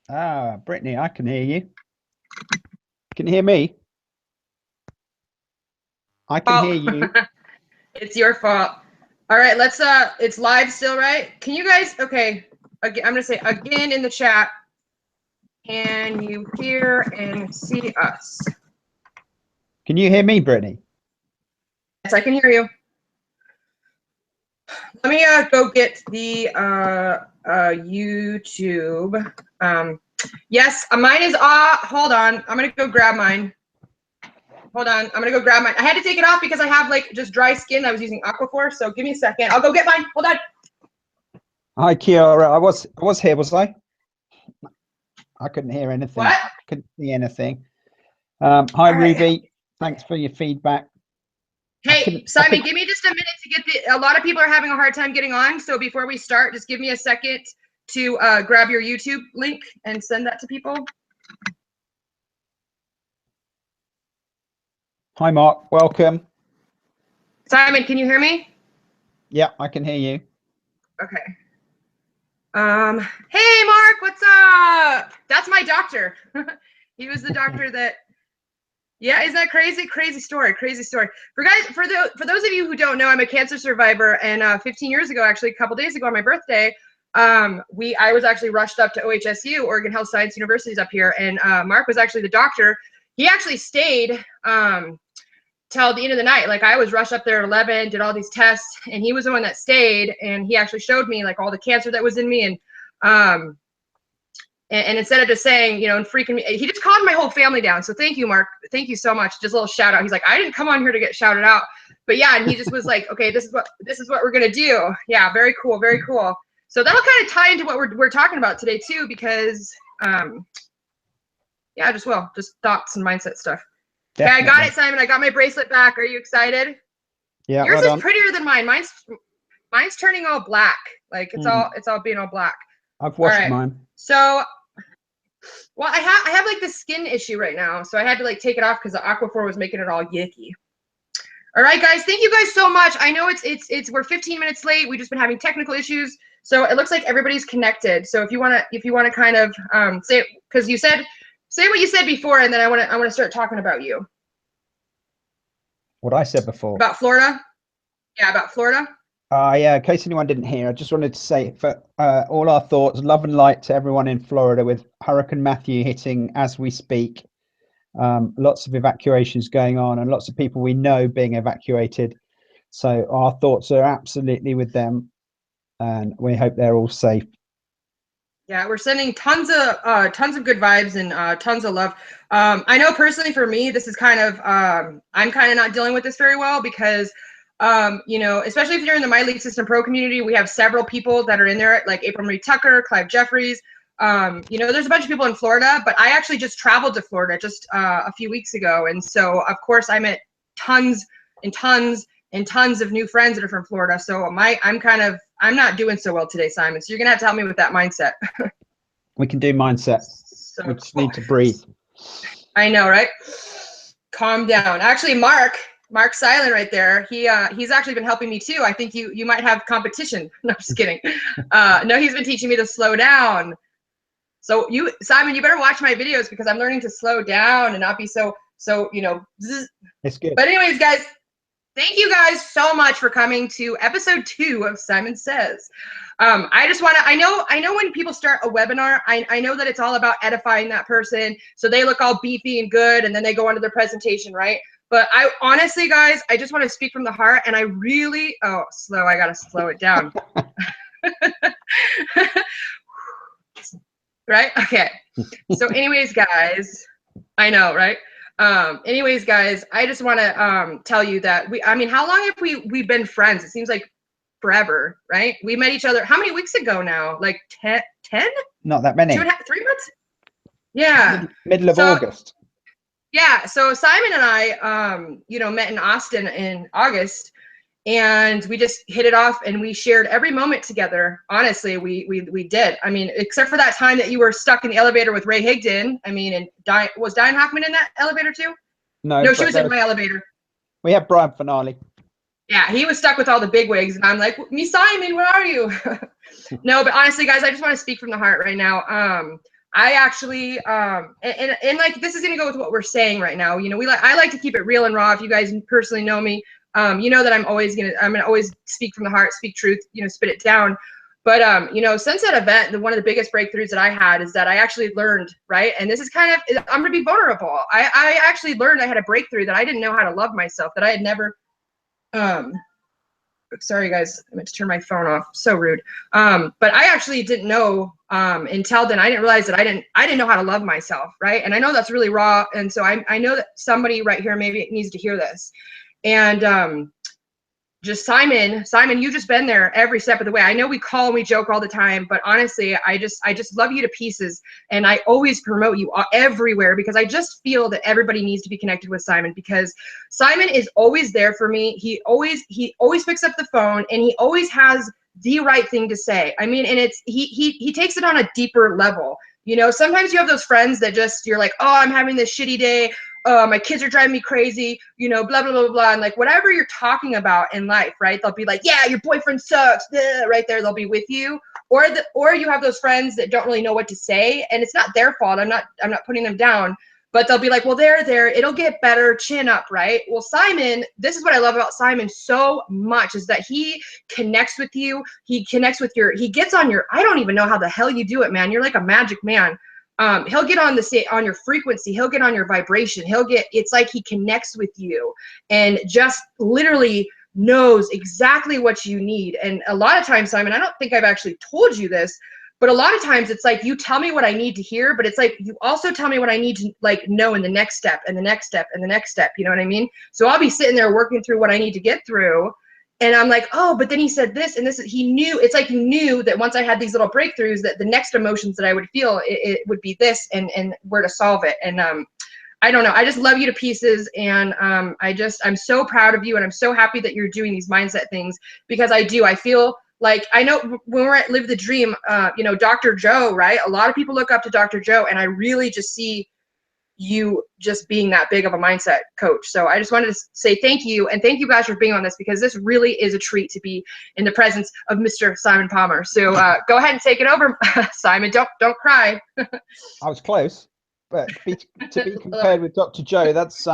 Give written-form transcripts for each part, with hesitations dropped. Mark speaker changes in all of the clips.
Speaker 1: Ah, Brittany, I can hear you. Can you hear me? I can
Speaker 2: Oh,
Speaker 1: hear you.
Speaker 2: it's your fault. All right, let's it's live still, right? Can you guys okay, again, I'm gonna say again in the chat. Can you hear and see us?
Speaker 1: Can you hear me, Brittany?
Speaker 2: Yes, I can hear you. Let me go get the YouTube. Yes, mine is off. Hold on. I'm gonna go grab mine. Hold on. I'm gonna go grab mine. I had to take it off because I have like just dry skin. I was using Aquaphor, so give me a second. I'll go get mine. Hold on.
Speaker 1: Hi, Kiara. I was here, was I? I couldn't hear anything.
Speaker 2: What?
Speaker 1: Couldn't see anything. Hi,
Speaker 2: All right.
Speaker 1: Ruby. Thanks for your feedback.
Speaker 2: Hey, Simon, give me just a minute to get a lot of people are having a hard time getting on. So before we start, just give me a second to grab your YouTube link and send that to people.
Speaker 1: Hi, Mark. Welcome.
Speaker 2: Simon, can you hear me?
Speaker 1: Yeah, I can hear you.
Speaker 2: Okay. Hey, Mark, what's up? That's my doctor. He was the doctor that. Yeah, isn't that crazy? Crazy story. Crazy story. For those of you who don't know, I'm a cancer survivor, and 15 years ago, actually, a couple days ago on my birthday, I was actually rushed up to OHSU, Oregon Health Science University, up here, and Mark was actually the doctor. He actually stayed till the end of the night. Like I was rushed up there at 11, did all these tests, and he was the one that stayed, and he actually showed me like all the cancer that was in me, and instead of just saying, you know, and freaking me, he just calmed my whole family down. So thank you, Mark. Thank you so much. Just a little shout out. He's like, I didn't come on here to get shouted out, but yeah, and he just was like, okay, this is what we're gonna do. Yeah, very cool, very cool. So that'll kind of tie into what we're talking about today too, because yeah, just thoughts and mindset stuff.
Speaker 1: Definitely.
Speaker 2: Okay, I got it, Simon. I got my bracelet back. Are you excited?
Speaker 1: Yeah,
Speaker 2: Yours
Speaker 1: well
Speaker 2: is
Speaker 1: done.
Speaker 2: prettier than mine. Mine's turning all black. Like it's all being all black.
Speaker 1: I've
Speaker 2: All
Speaker 1: washed
Speaker 2: right.
Speaker 1: mine.
Speaker 2: So well, I have like this skin issue right now, so I had to like take it off because the Aquaphor was making it all yicky. All right, guys, thank you guys so much. I know it's we're 15 minutes late. We've just been having technical issues, so it looks like everybody's connected. So if you wanna kind of say, because you said say what you said before, and then I wanna start talking about you.
Speaker 1: What I said before.
Speaker 2: About Florida. Yeah, about Florida.
Speaker 1: Yeah, in case anyone didn't hear, I just wanted to say for all our thoughts, love and light to everyone in Florida with Hurricane Matthew hitting as we speak. Lots of evacuations going on and lots of people we know being evacuated. So our thoughts are absolutely with them, and we hope they're all safe.
Speaker 2: Yeah, we're sending tons of good vibes and tons of love. I know personally for me, this is kind of I'm kind of not dealing with this very well because you know, especially if you're in the My League System Pro community, we have several people that are in there, like April Marie Tucker, Clive Jeffries. You know, there's a bunch of people in Florida, but I actually just traveled to Florida just a few weeks ago, and so of course I met tons and tons and tons of new friends that are from Florida. So I'm not doing so well today, Simon. So you're gonna have to help me with that mindset.
Speaker 1: We can do mindset.
Speaker 2: So
Speaker 1: We just need to breathe.
Speaker 2: I know, right? Calm down. Actually, Mark Silent right there. He's actually been helping me too. I think you might have competition. No, I'm just kidding. No, he's been teaching me to slow down. So Simon, you better watch my videos because I'm learning to slow down and not be so you know.
Speaker 1: It's good.
Speaker 2: But anyways, guys, thank you guys so much for coming to episode 2 of Simon Says. I just want to, I know when people start a webinar, I know that it's all about edifying that person. So they look all beefy and good, and then they go on to their presentation, right? But I honestly, guys, I just want to speak from the heart, and I really, I got to slow it down. Right? Okay. So anyways, guys, I know, right? Anyways, guys, I just want to tell you that I mean, how long have we've been friends? It seems like forever, right? We met each other how many weeks ago now? Like 10?
Speaker 1: Not that many.
Speaker 2: 2.5, 3 months? Yeah.
Speaker 1: Middle of August.
Speaker 2: Yeah. So Simon and I, you know, met in Austin in August, and we just hit it off, and we shared every moment together. Honestly, we did. I mean, except for that time that you were stuck in the elevator with Ray Higdon. I mean, and was Diane Hoffman in that elevator too? No, she was in my elevator.
Speaker 1: We have Brian Finale.
Speaker 2: Yeah, he was stuck with all the bigwigs, and I'm like, me, Simon, where are you? No, but honestly, guys, I just want to speak from the heart right now. I actually and like this is gonna go with what we're saying right now. You know, I like to keep it real and raw. If you guys personally know me, you know that I'm gonna always speak from the heart, speak truth, you know, spit it down. But you know, since that event, one of the biggest breakthroughs that I had is that I actually learned, right? And this is kind of, I'm gonna be vulnerable. I actually learned, I had a breakthrough that I didn't know how to love myself, that I had never sorry guys, I meant to turn my phone off, so rude. But I actually didn't know until then. I didn't realize that I didn't know how to love myself, right? And I know that's really raw, and so I know that somebody right here maybe needs to hear this. And just Simon, you just been there every step of the way. I know we call and we joke all the time, but honestly, I just love you to pieces, and I always promote you everywhere because I just feel that everybody needs to be connected with Simon, because Simon is always there for me. He always picks up the phone, and he always has the right thing to say. I mean, and it's he takes it on a deeper level. You know, sometimes you have those friends that just, you're like, oh, I'm having this shitty day. My kids are driving me crazy, you know, blah, blah, blah, blah. And like, whatever you're talking about in life, right? They'll be like, yeah, your boyfriend sucks. Blah, right there. They'll be with you. Or you have those friends that don't really know what to say, and it's not their fault. I'm not putting them down, but they'll be like, well, there, it'll get better. Chin up, right? Well, Simon, this is what I love about Simon so much, is that he connects with you. He connects with he gets on your, I don't even know how the hell you do it, man. You're like a magic man. He'll get on on your frequency. He'll get on your vibration. It's like he connects with you and just literally knows exactly what you need. And a lot of times, Simon, I don't think I've actually told you this, but a lot of times it's like, you tell me what I need to hear, but it's like, you also tell me what I need to like know in the next step and the next step and the next step. You know what I mean? So I'll be sitting there working through what I need to get through. And I'm like, oh, but then he said this and this. He knew, it's like he knew that once I had these little breakthroughs, that the next emotions that I would feel, it would be this and where to solve it. And I don't know. I just love you to pieces. And I'm so proud of you. And I'm so happy that you're doing these mindset things, because I feel like, I know when we're at Live the Dream, you know, Dr. Joe, right? A lot of people look up to Dr. Joe, and I really just see you just being that big of a mindset coach. So I just wanted to say thank you, and thank you guys for being on this, because this really is a treat to be in the presence of Mr. Simon Palmer. So go ahead and take it over, Simon. Don't cry.
Speaker 1: I was close, but to be compared with Dr. Joe, that's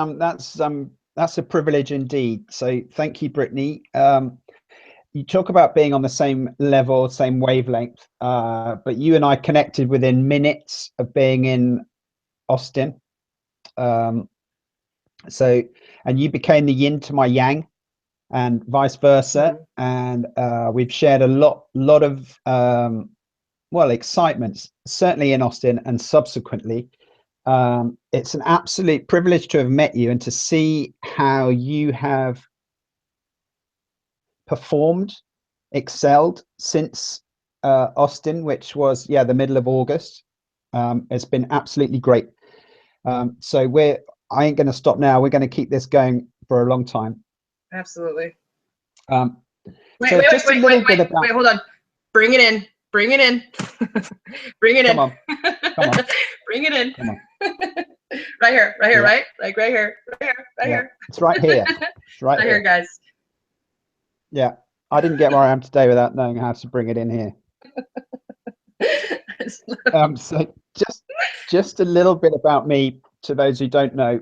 Speaker 1: a privilege indeed. So thank you, Brittany. You talk about being on the same level, same wavelength, but you and I connected within minutes of being in Austin. So, and you became the yin to my yang, and vice versa. And we've shared a lot of excitement, certainly in Austin and subsequently. It's an absolute privilege to have met you and to see how you have performed, excelled since Austin, which was the middle of August. It's been absolutely great. So I ain't going to stop now. We're going to keep this going for a long time.
Speaker 2: Absolutely.
Speaker 1: Wait,
Speaker 2: hold on. Bring it in. Bring it in. Bring it in.
Speaker 1: Come on.
Speaker 2: Bring it in.
Speaker 1: Come on.
Speaker 2: Right here, right? Like right here. Here.
Speaker 1: It's right here. It's right
Speaker 2: here, guys.
Speaker 1: Yeah. I didn't get where I am today without knowing how to bring it in here. So just a little bit about me to those who don't know.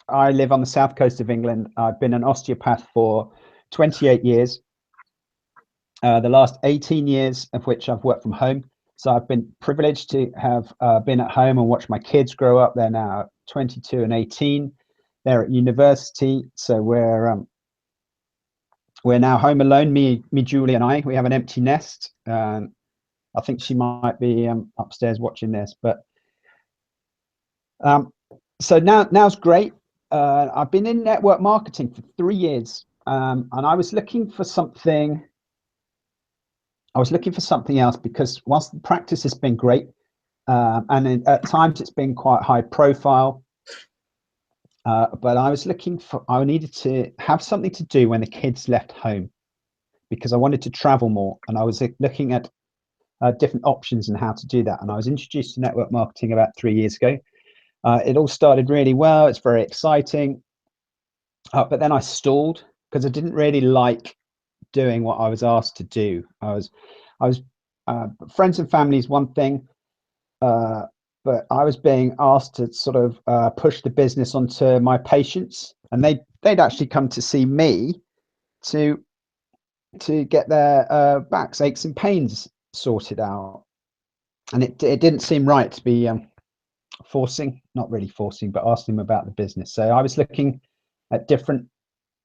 Speaker 1: I live on the south coast of England. I've been an osteopath for 28 years. The last 18 years of which I've worked from home. So I've been privileged to have been at home and watched my kids grow up. They're now 22 and 18. They're at university. So we're now home alone, me, Julie and I. We have an empty nest. I think she might be upstairs watching this, but so now's great. I've been in network marketing for 3 years, and I was looking for something. Else, because whilst the practice has been great, and at times it's been quite high profile, but I needed to have something to do when the kids left home, because I wanted to travel more, and I was looking at different options and how to do that. And I was introduced to network marketing about 3 years ago. It all started really well. It's very exciting. But then I stalled because I didn't really like doing what I was asked to do. I was friends and family is one thing, but I was being asked to sort of push the business onto my patients, and they'd actually come to see me to get their backs, aches and pains sorted out. And it didn't seem right to be not really forcing, but asking them about the business. So I was looking at different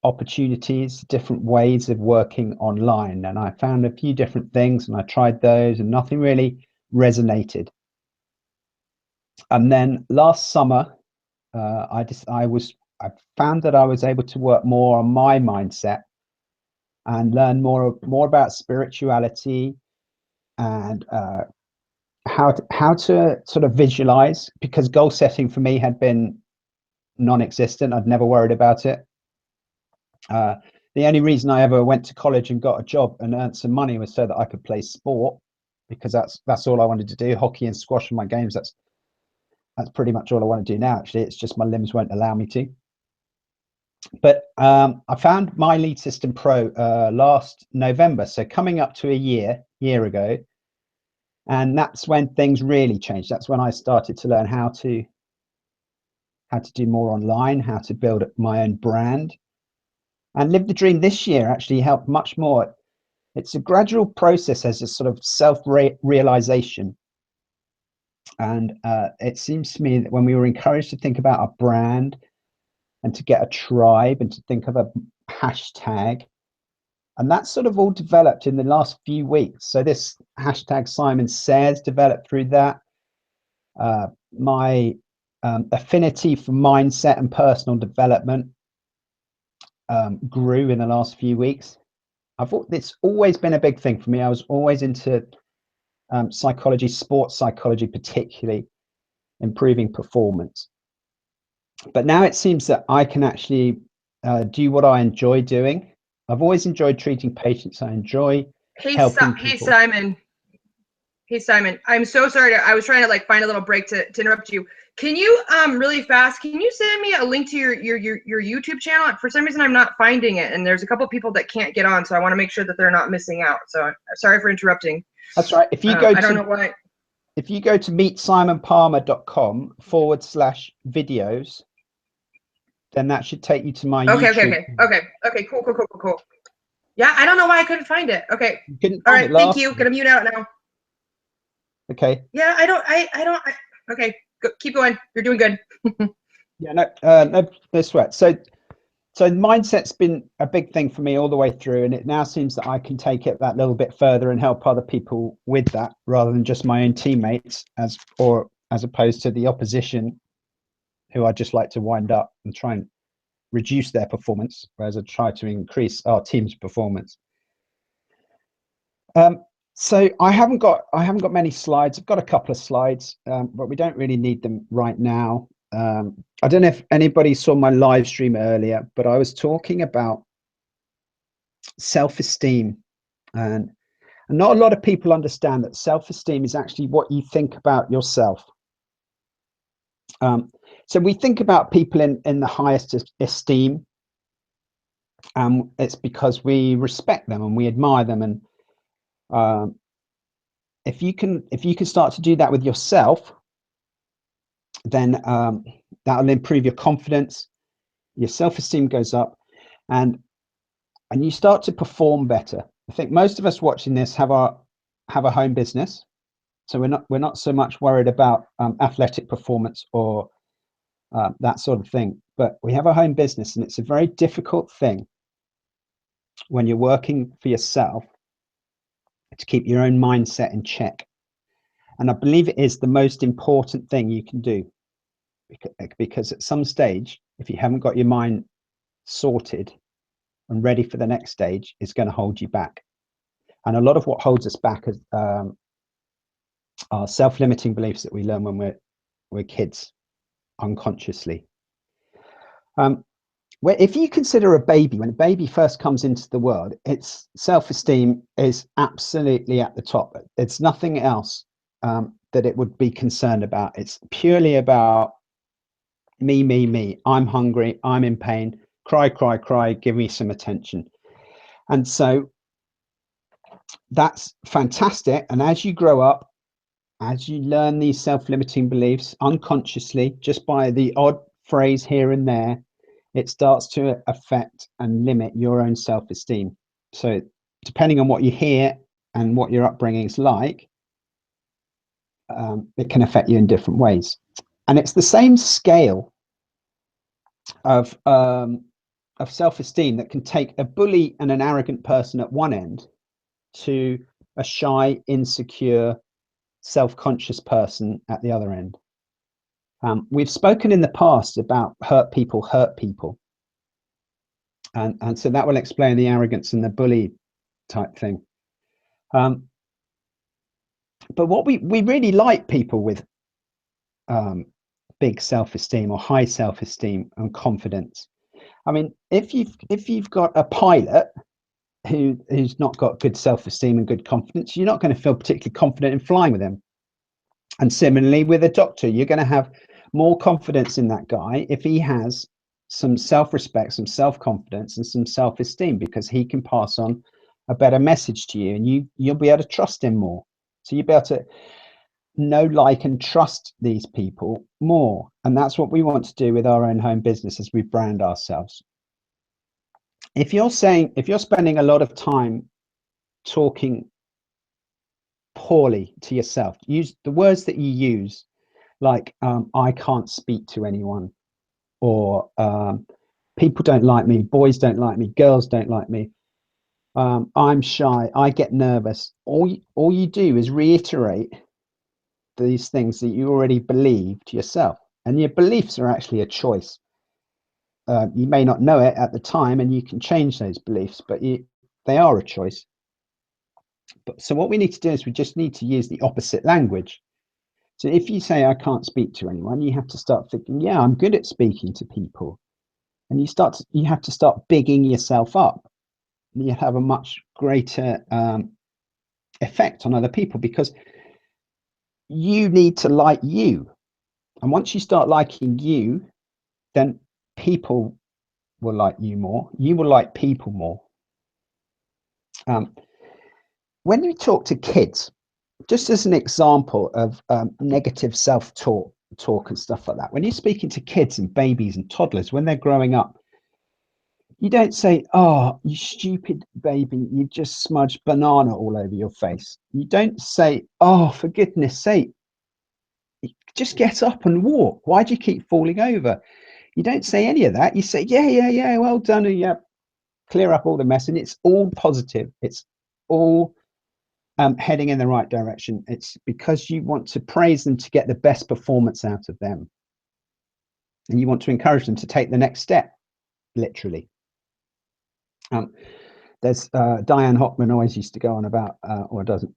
Speaker 1: opportunities, different ways of working online, and I found a few different things, and I tried those, and nothing really resonated. And then last summer, I found that I was able to work more on my mindset and learn more about spirituality and how to sort of visualize, because goal setting for me had been non-existent. I'd never worried about it. The only reason I ever went to college and got a job and earned some money was so that I could play sport, because that's all I wanted to do. Hockey and squash in my games. That's pretty much all I want to do now. Actually, it's just my limbs won't allow me to. But I found my Lead System Pro last November, so coming up to a year ago, and that's when things really changed. That's when I started to learn how to do more online, how to build my own brand, and Live the Dream this year actually helped much more. It's a gradual process as a sort of self-realization. And it seems to me that when we were encouraged to think about a brand and to get a tribe and to think of a hashtag, and that sort of all developed in the last few weeks. So this hashtag Simon Says developed through that. My affinity for mindset and personal development grew in the last few weeks. I thought it's always been a big thing for me. I was always into psychology, sports psychology, particularly improving performance. But now it seems that I can actually do what I enjoy doing. I've always enjoyed treating patients. I enjoy helping people.
Speaker 2: Hey Simon, I'm so sorry. I was trying to like find a little break to interrupt you. Can you really fast? Can you send me a link to your YouTube channel? For some reason, I'm not finding it, and there's a couple people that can't get on, so I want to make sure that they're not missing out. So sorry for interrupting.
Speaker 1: That's right. If you go,
Speaker 2: I don't know why.
Speaker 1: If you go to meetsimonpalmer.com/videos, then that should take you to my YouTube.
Speaker 2: Okay. Cool. Yeah, I don't know why I couldn't find it. Okay. All right. Thank you. Gonna mute out now.
Speaker 1: Okay.
Speaker 2: Yeah, I don't. Okay. Keep going. You're doing good.
Speaker 1: Yeah. No sweat. So mindset's been a big thing for me all the way through, and it now seems that I can take it that little bit further and help other people with that, rather than just my own teammates, as opposed to the opposition, who I just like to wind up and try and reduce their performance, whereas I try to increase our team's performance. So I haven't got many slides. I've got a couple of slides, but we don't really need them right now. I don't know if anybody saw my live stream earlier, but I was talking about self-esteem, and not a lot of people understand that self-esteem is actually what you think about yourself. So we think about people in the highest esteem, and it's because we respect them and we admire them. And if you can start to do that with yourself, then that'll improve your confidence, your self-esteem goes up, and you start to perform better. I think most of us watching this have a home business, so we're not so much worried about athletic performance or that sort of thing. But we have a home business, and it's a very difficult thing when you're working for yourself to keep your own mindset in check. And I believe it is the most important thing you can do, because at some stage, if you haven't got your mind sorted and ready for the next stage, it's going to hold you back. And a lot of what holds us back is our self-limiting beliefs that we learn when we're kids, unconsciously. If you consider a baby, when a baby first comes into the world, its self-esteem is absolutely at the top. It's nothing else that it would be concerned about. It's purely about me. I'm hungry, I'm in pain, cry, give me some attention. And so that's fantastic. And as you grow up as you learn these self-limiting beliefs unconsciously, just by the odd phrase here and there, it starts to affect and limit your own self-esteem. So depending on what you hear and what your upbringing is like, it can affect you in different ways. And it's the same scale of self-esteem that can take a bully and an arrogant person at one end to a shy, insecure, self-conscious person at the other end. We've spoken in the past about hurt people, and so that will explain the arrogance and the bully type thing. But what we really like people with big self-esteem or high self-esteem and confidence. I mean, if you've got a pilot who's not got good self-esteem and good confidence, you're not going to feel particularly confident in flying with him. And similarly with a doctor, you're going to have more confidence in that guy if he has some self-respect, some self-confidence, and some self-esteem, because he can pass on a better message to you, and you'll be able to trust him more. So you'll be able to know, like, and trust these people more. And that's what we want to do with our own home business as we brand ourselves. If you're spending a lot of time talking poorly to yourself, use the words that you use, like I can't speak to anyone, or people don't like me, boys don't like me, girls don't like me, I'm shy, I get nervous. All you do is reiterate these things that you already believe to yourself, and your beliefs are actually a choice. You may not know it at the time, and you can change those beliefs, but they are a choice. But so what we need to do is we just need to use the opposite language. So if you say I can't speak to anyone, you have to start thinking, yeah, I'm good at speaking to people. And you have to start bigging yourself up. And you have a much greater effect on other people, because you need to like you. And once you start liking you, then people will like you more. You will like people more. When you talk to kids, just as an example of negative self-talk and stuff like that, when you're speaking to kids and babies and toddlers when they're growing up, you don't say, oh, you stupid baby, you just smudged banana all over your face. You don't say, oh, for goodness sake, just get up and walk. Why do you keep falling over? You don't say any of that. You say, yeah, well done, and yeah, clear up all the mess. And it's all positive. It's all heading in the right direction. It's because you want to praise them to get the best performance out of them. And you want to encourage them to take the next step, literally. There's Diane Hockman always used to go on about, or doesn't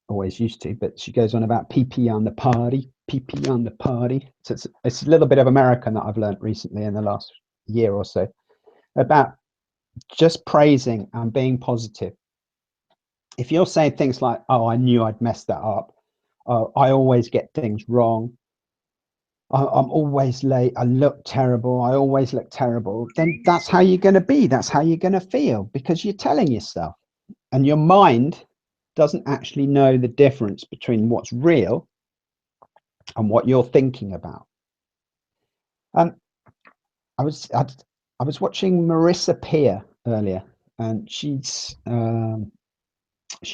Speaker 1: always used to, but she goes on about PP on the party, PP on the party. So it's a little bit of American that I've learned recently in the last year or so, about just praising and being positive. If you're saying things like, oh, I knew I'd messed that up, oh, I always get things wrong, I'm always late, I look terrible, I always look terrible, then that's how you're going to be. That's how you're going to feel, because you're telling yourself. And your mind doesn't actually know the difference between what's real and what you're thinking about. I was watching Marissa Peer earlier, and she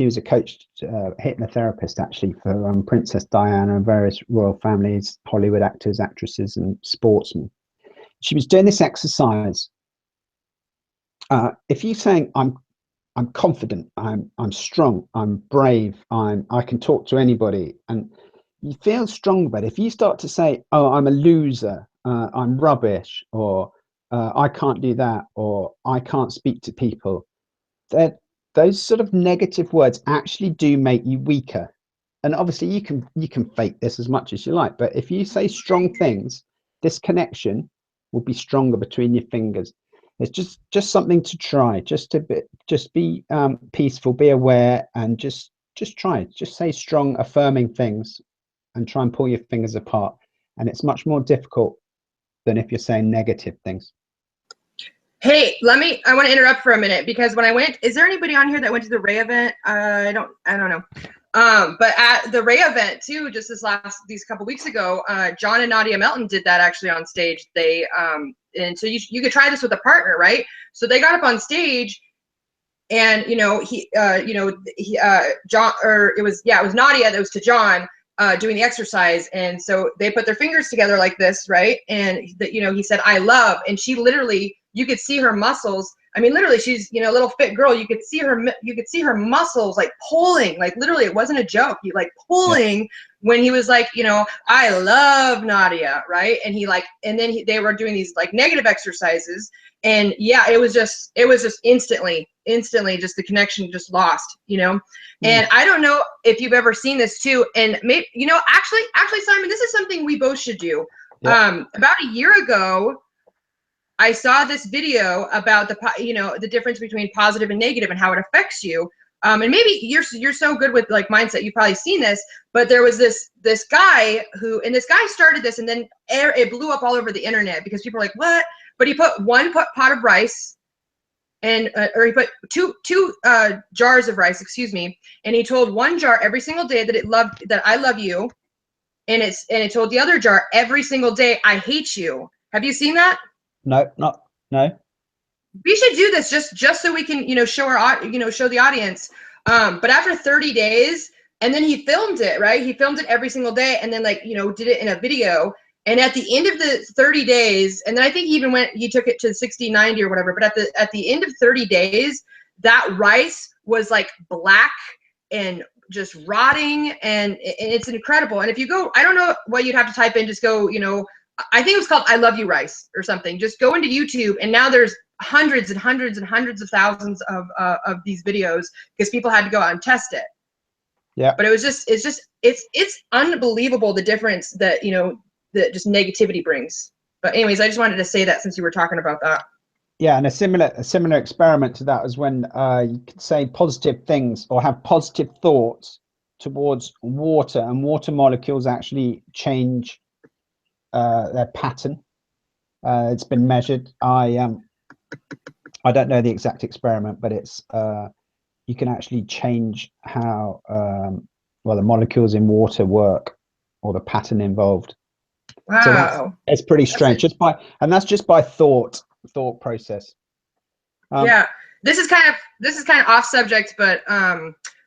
Speaker 1: was a coach, hypnotherapist actually, for Princess Diana and various royal families, Hollywood actors, actresses, and sportsmen. She was doing this exercise. If you're saying I'm confident, I'm strong, I'm brave, I can talk to anybody, and you feel strong. But if you start to say, oh, I'm a loser, I'm rubbish, or I can't do that, or I can't speak to people, those sort of negative words actually do make you weaker. And obviously you can fake this as much as you like, but if you say strong things, this connection will be stronger between your fingers. It's just something to try, just be peaceful, be aware, and just try. Just say strong, affirming things, and try and pull your fingers apart. And it's much more difficult than if you're saying negative things.
Speaker 2: Hey, I want to interrupt for a minute, because when I went, is there anybody on here that went to the Ray event? I don't know. But at the Ray event too, just these couple weeks ago, John and Nadia Melton did that actually on stage. They and so you could try this with a partner, right? So they got up on stage, and John, or it was Nadia that was to John doing the exercise, and so they put their fingers together like this, right? And he said I love, and she literally, you could see her muscles. I mean, literally, she's a little fit girl. You could see her muscles like pulling, like literally, it wasn't a joke. He like pulling when he was like, I love Nadia, right? And then they were doing these like negative exercises, and yeah, it was just instantly, just the connection just lost, And I don't know if you've ever seen this too, and maybe actually, Simon, this is something we both should do. Yeah. About a year ago, I saw this video about the difference between positive and negative and how it affects you. And maybe you're so good with like mindset, you've probably seen this, but there was this guy and this guy started this, and then it blew up all over the internet because people are like, what? But he put one pot of rice, and or he put two jars of rice, excuse me, and he told one jar every single day that I love you, and it told the other jar every single day I hate you. Have you seen that?
Speaker 1: No.
Speaker 2: We should do this just so we can show show the audience. But after 30 days, and then he filmed it, right? He filmed it every single day, and then did it in a video. And at the end of the 30 days, and then I think he took it to 60, 90 or whatever. But at the end of 30 days, that rice was like black and just rotting, and it's incredible. And if you go, I don't know what you'd have to type in, just go, I think it was called I Love You Rice or something. Just go into YouTube, and now there's hundreds and hundreds and hundreds of thousands of these videos because people had to go out and test it.
Speaker 1: Yeah.
Speaker 2: But it's unbelievable the difference that that just negativity brings. But anyways, I just wanted to say that since you were talking about that.
Speaker 1: Yeah, and a similar experiment to that was when you could say positive things or have positive thoughts towards water, and water molecules actually change their pattern. It's been measured. I don't know the exact experiment, but it's you can actually change how the molecules in water work, or the pattern involved.
Speaker 2: Wow.
Speaker 1: So it's pretty strange. That's just by thought process.
Speaker 2: Yeah, this is kind of off subject, but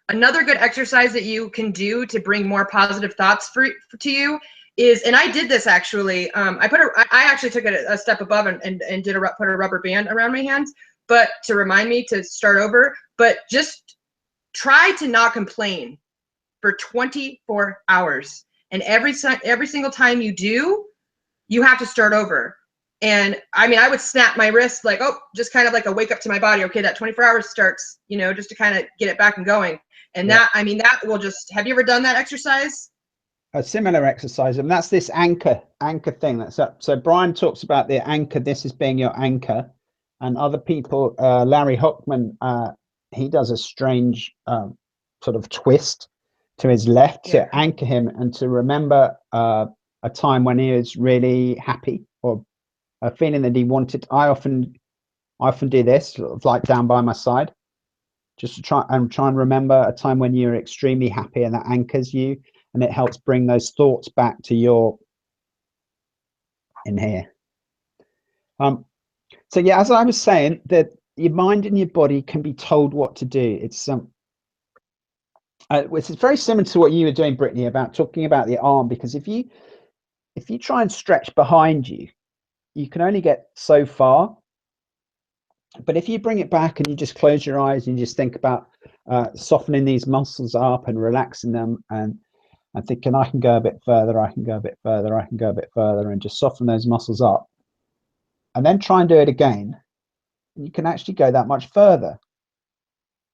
Speaker 2: another good exercise that you can do to bring more positive thoughts to you is, and I did this actually. I actually took it a step above and put a rubber band around my hands, but to remind me to start over. But just try to not complain for 24 hours, and every single time you do, you have to start over. And I mean, I would snap my wrist like, oh, just kind of like a wake up to my body. Okay, that 24 hours starts, just to kind of get it back and going. And that will just. Have you ever done that exercise?
Speaker 1: A similar exercise, and that's this anchor thing that's up. So Brian talks about the anchor. This is being your anchor, and other people, Larry Hockman, he does a strange sort of twist to his left to anchor him and to remember a time when he was really happy, or a feeling that he wanted. I often do this, sort of like down by my side, just to try and remember a time when you're extremely happy, and that anchors you. And it helps bring those thoughts back to your in here. So yeah, as I was saying, that your mind and your body can be told what to do. It's which is very similar to what you were doing, Brittany, about talking about the arm. Because if you try and stretch behind you, you can only get so far. But if you bring it back and you just close your eyes and you just think about softening these muscles up and relaxing them, and thinking, I can go a bit further, I can go a bit further, I can go a bit further, and just soften those muscles up, and then try and do it again, you can actually go that much further.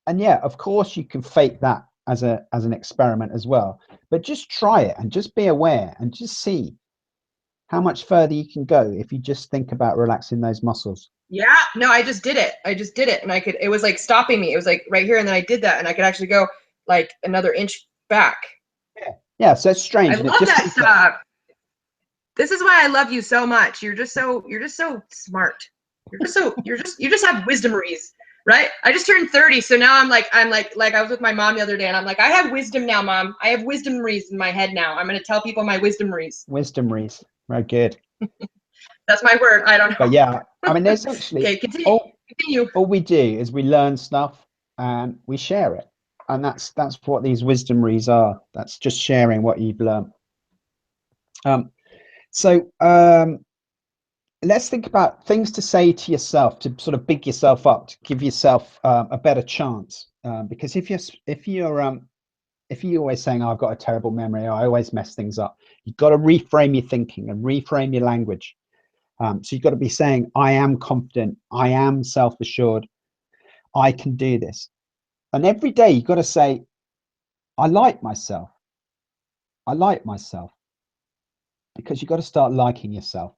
Speaker 1: And yeah, of course you can fake that as an experiment as well, but just try it and just be aware and just see how much further you can go if you just think about relaxing those muscles.
Speaker 2: Yeah, no, I just did it, and it was like stopping me. It was like right here, and then I did that, and I could actually go like another inch back.
Speaker 1: Yeah, so it's strange.
Speaker 2: I love that stuff. This is why I love you so much. You're just so smart. You just have wisdomeries. Right? I just turned 30, so now I'm like I was with my mom the other day, and I'm like, I have wisdom now, Mom. I have wisdomries in my head now. I'm going to tell people my wisdomries.
Speaker 1: Wisdomries. Very good.
Speaker 2: That's my word. I don't know.
Speaker 1: But yeah, I mean, there's actually
Speaker 2: Okay, continue.
Speaker 1: all we do is we learn stuff and we share it, and that's what these wisdomries are. That's just sharing what you've learned. So let's think about things to say to yourself to sort of big yourself up, to give yourself a better chance. Because if you're always saying, oh, I've got a terrible memory, or I always mess things up, you've got to reframe your thinking and reframe your language. So you've got to be saying, I am confident, I am self-assured, I can do this. And every day you've got to say, I like myself. I like myself. Because you've got to start liking yourself.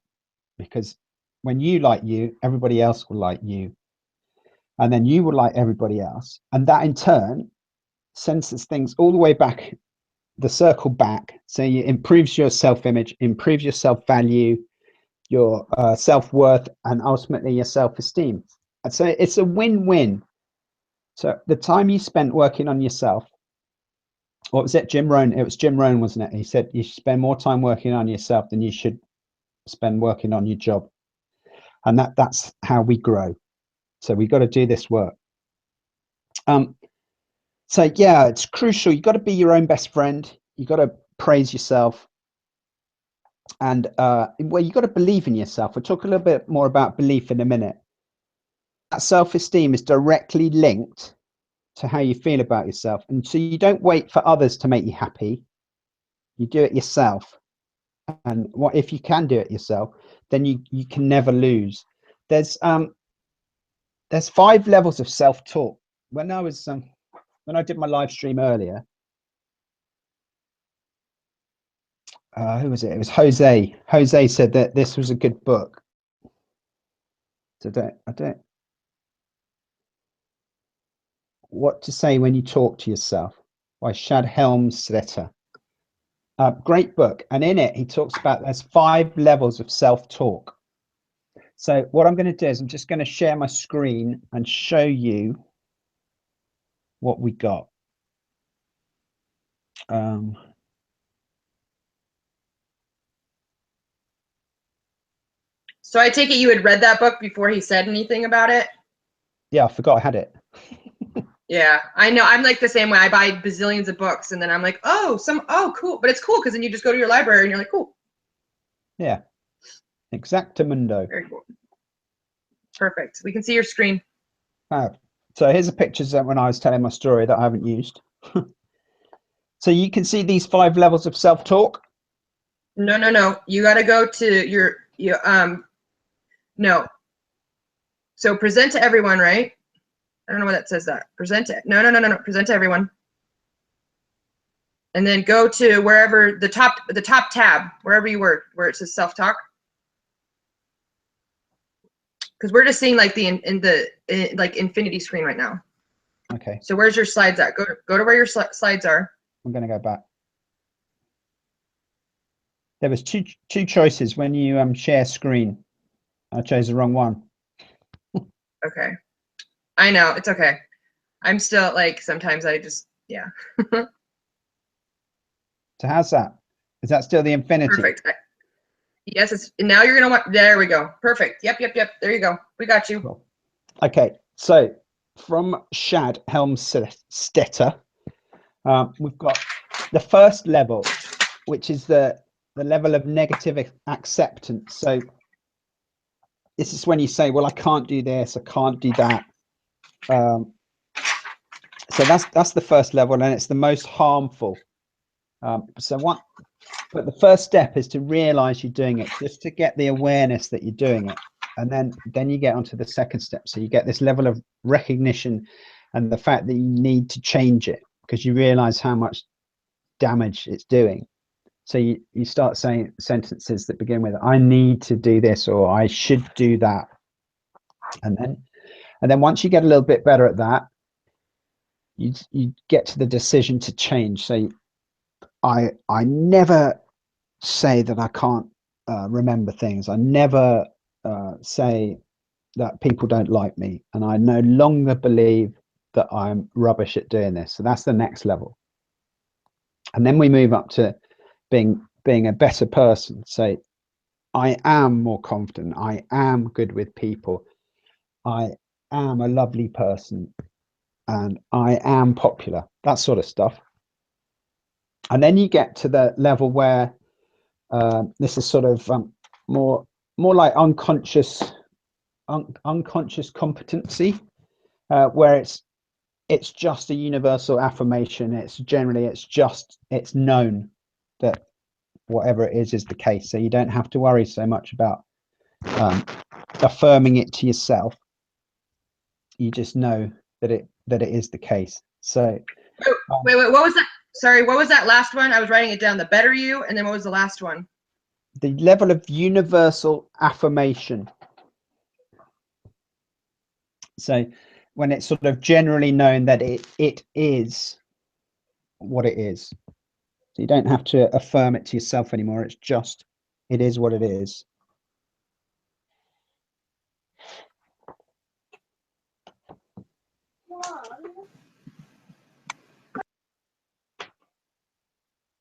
Speaker 1: Because when you like you, everybody else will like you. And then you will like everybody else. And that in turn senses things all the way back, the circle back. So it improves your self-image, improves your self-value, your self-worth, and ultimately your self-esteem. And so it's a win-win. So the time you spent working on yourself, what was it, Jim Rohn? It was Jim Rohn, wasn't it? He said you should spend more time working on yourself than you should spend working on your job. And that's how we grow. So we got to do this work. So yeah, it's crucial. You got to be your own best friend. You got to praise yourself. And well, you got to believe in yourself. We'll talk a little bit more about belief in a minute. That self-esteem is directly linked to how you feel about yourself. And so you don't wait for others to make you happy. You do it yourself. And what if you can do it yourself, then you can never lose. There's 5 levels of self-talk. When I did my live stream earlier, who was it? It was Jose. Jose said that this was a good book. So I don't. What to say when you talk to yourself by Shad Helmstetter. Great book, and in it he talks about there's 5 levels of self-talk. So what I'm going to do is I'm just going to share my screen and show you what we got.
Speaker 2: So I take it you had read that book before he said anything about it?
Speaker 1: Yeah, I forgot I had it.
Speaker 2: Yeah, I know. I'm like the same way. I buy bazillions of books, and then I'm like, oh, cool. But it's cool because then you just go to your library and you're like, cool.
Speaker 1: Yeah, exactamundo.
Speaker 2: Very cool. Perfect. We can see your screen.
Speaker 1: So here's the pictures when I was telling my story that I haven't used. So you can see these 5 levels of self-talk.
Speaker 2: No. You got to go to your no. So present to everyone, right? I don't know why that says that. Present to no. Present to everyone. And then go to wherever the top tab, wherever you were, where it says self-talk. Because we're just seeing like like infinity screen right now.
Speaker 1: Okay.
Speaker 2: So where's your slides at? Go to where your slides are.
Speaker 1: I'm going to go back. There was two choices when you share screen. I chose the wrong one.
Speaker 2: Okay. I know, it's okay. I'm still like, sometimes I just, yeah.
Speaker 1: So how's that? Is that still the infinity?
Speaker 2: Perfect. Yes, now you're gonna want, there we go. Perfect. Yep. There you go. We got you.
Speaker 1: Cool. Okay, so from Shad Helmstetter, we've got the first level, which is the level of negative acceptance. So this is when you say, well, I can't do this, I can't do that. So that's the first level, and it's the most harmful. But the first step is to realize you're doing it, just to get the awareness that you're doing it. And then you get onto the second step. So you get this level of recognition and the fact that you need to change it because you realize how much damage it's doing. So you start saying sentences that begin with, I need to do this, or I should do that. And then once you get a little bit better at that, you get to the decision to change. So I never say that I can't remember things. I never say that people don't like me, and I no longer believe that I'm rubbish at doing this. So that's the next level. And then we move up to being a better person. Say, I am more confident. I am good with people. I am a lovely person, and I am popular. That sort of stuff. And then you get to the level where this is sort of more like unconscious competency, where it's just a universal affirmation. It's known that whatever it is the case. So you don't have to worry so much about affirming it to yourself. You just know that it is the case. So
Speaker 2: wait, what was that? Sorry, what was that last one? I was writing it down. The better you, and then what was the last one?
Speaker 1: The level of universal affirmation. So when it's sort of generally known that it is what it is. So you don't have to affirm it to yourself anymore. It's just, it is what it is.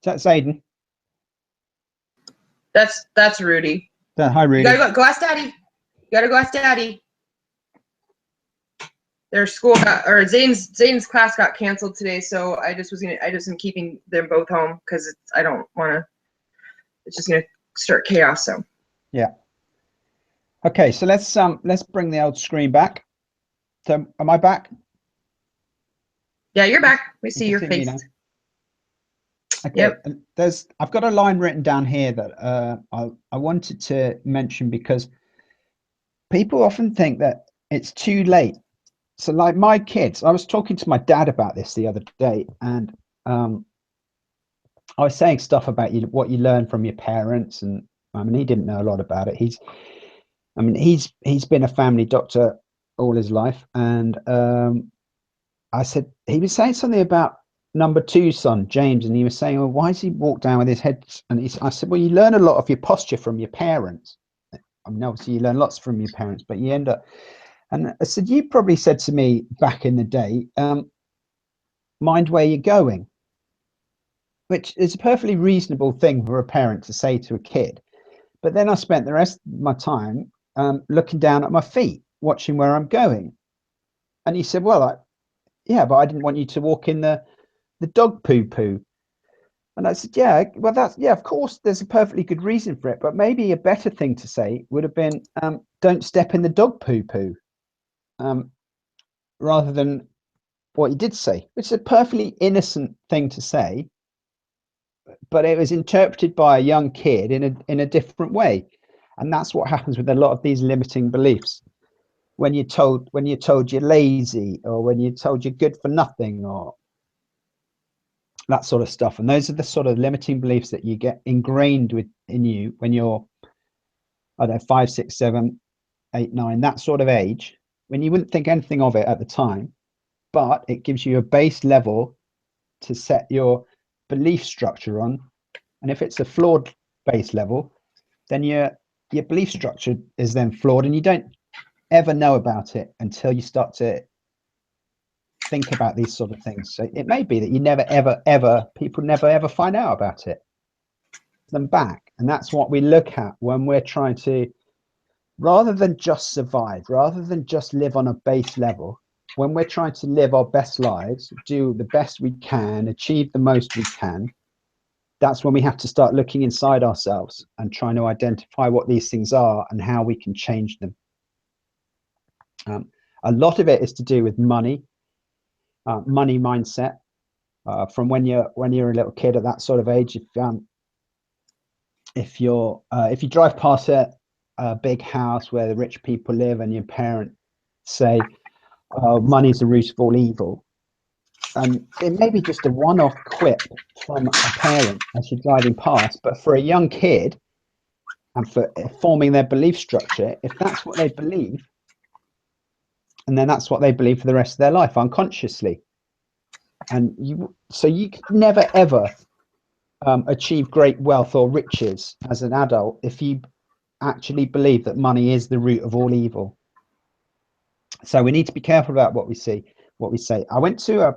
Speaker 1: That's Aiden.
Speaker 2: That's Rudy.
Speaker 1: Hi, Rudy.
Speaker 2: You gotta go ask Daddy. You gotta go ask Daddy. Their school Zane's class got canceled today, so I just am keeping them both home because I don't want to. It's just gonna start chaos. So.
Speaker 1: Yeah. Okay, so let's bring the old screen back. So am I back?
Speaker 2: Yeah, you're back. We see your face.
Speaker 1: Okay.
Speaker 2: Yep.
Speaker 1: I've got a line written down here that I wanted to mention because people often think that it's too late. So like my kids, I was talking to my dad about this the other day, and I was saying stuff about what you learn from your parents, and I mean he didn't know a lot about it. He's been a family doctor all his life, and I said, he was saying something about number 2 son James, and he was saying, well, why does he walk down with his head? And I said, well, you learn a lot of your posture from your parents. I mean, obviously you learn lots from your parents, but you end up. And I said, you probably said to me back in the day, mind where you're going, which is a perfectly reasonable thing for a parent to say to a kid. But then I spent the rest of my time looking down at my feet, watching where I'm going. And he said, well, yeah, but I didn't want you to walk in the dog poo poo. And I said, yeah, well, of course, there's a perfectly good reason for it. But maybe a better thing to say would have been, don't step in the dog poo poo, rather than what you did say, which is a perfectly innocent thing to say. But it was interpreted by a young kid in a different way. And that's what happens with a lot of these limiting beliefs. When you're told you're lazy, or when you're told you're good for nothing, or that sort of stuff. And those are the sort of limiting beliefs that you get ingrained in you when you're, I don't know, 5, 6, 7, 8, 9, that sort of age, when you wouldn't think anything of it at the time, but it gives you a base level to set your belief structure on. And if it's a flawed base level, then your belief structure is then flawed, and you don't ever know about it until you start to think about these sort of things. So it may be that you never ever people never ever find out about it, them back. And that's what we look at when we're trying to, rather than just survive, rather than just live on a base level, when we're trying to live our best lives, do the best we can, achieve the most we can, that's when we have to start looking inside ourselves and trying to identify what these things are and how we can change them. A lot of it is to do with money mindset, from when you're a little kid at that sort of age. If you drive past a big house where the rich people live, and your parents say, oh, money's the root of all evil, and it may be just a one-off quip from a parent as you're driving past, but for a young kid, and for forming their belief structure, if that's what they believe, and then that's what they believe for the rest of their life unconsciously. And you can never ever achieve great wealth or riches as an adult if you actually believe that money is the root of all evil. So we need to be careful about what we see, what we say. I went to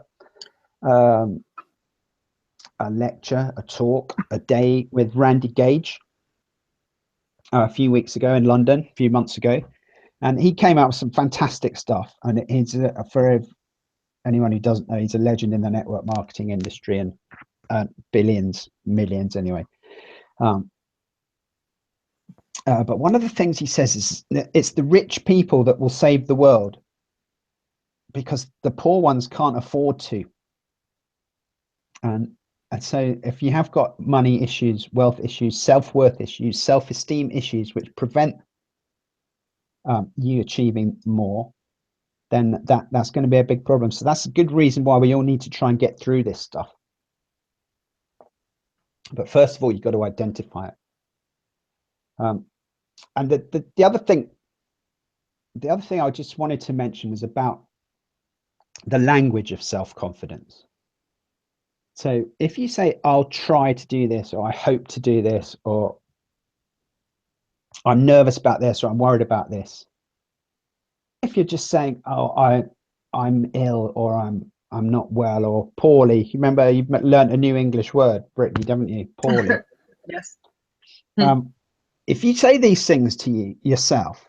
Speaker 1: a lecture, a talk, a day with Randy Gage a few weeks ago in London, a few months ago, and he came out with some fantastic stuff. And he's for anyone who doesn't know, he's a legend in the network marketing industry, and billions, millions anyway. But one of the things he says is that it's the rich people that will save the world, because the poor ones can't afford to. And so if you have got money issues, wealth issues, self-worth issues, self-esteem issues, which prevent you achieving more, then that's going to be a big problem. So that's a good reason why we all need to try and get through this stuff. But first of all, you've got to identify it. And the other thing I just wanted to mention was about the language of self-confidence. So if you say, I'll try to do this, or I hope to do this, or I'm nervous about this, or I'm worried about this. If you're just saying, oh, I'm ill, or I'm not well, or poorly. You remember you've learned a new English word, Brittany, haven't you? Poorly.
Speaker 2: Yes.
Speaker 1: If you say these things to yourself,